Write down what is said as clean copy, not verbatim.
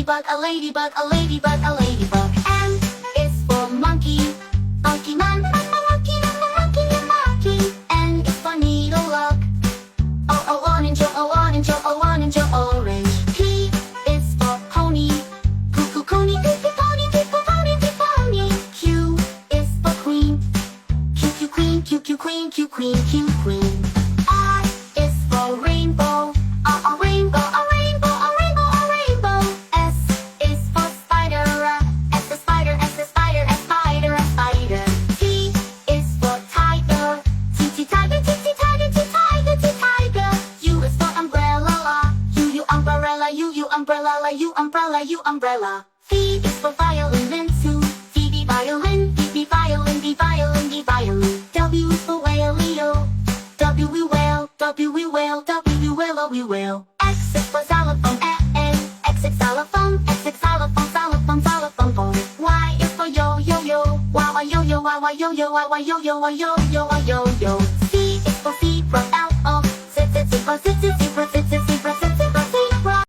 ladybug, a ladybug, a ladybug, a ladybug. M is for monkey, monkey man, monkey man, monkey man, monkey. N is for needle-lock, orange, orange, orange, orange. P is for pony, cuckoo, pony, pony, pony, pony. Q is for queen, Q, queen, Q, queen, Q, queen, Q, queen. R is for rainbow, a rainbow, a rainbow, a rainbow, a rainbow. S is for spider, S for spider, S for spider, S spider, a spider. T is for tiger, T tiger, T tiger, T tiger, T tiger. U is for umbrella, U umbrella, U umbrella, U umbrella, U umbrella. V is for violin, two, V violin, V violin, V violin, V violin. W is for whale, W we whale, W we whale, W whale, we whale. X is for xylophone, X is xylophone, X is xylophone, xylophone, xylophone, phone. Y is for yo, yo, yo, Y, yo, yo, Y, yo, yo, Y, yo, yo, Y, yo, yo, Y, yo, yo. Z is for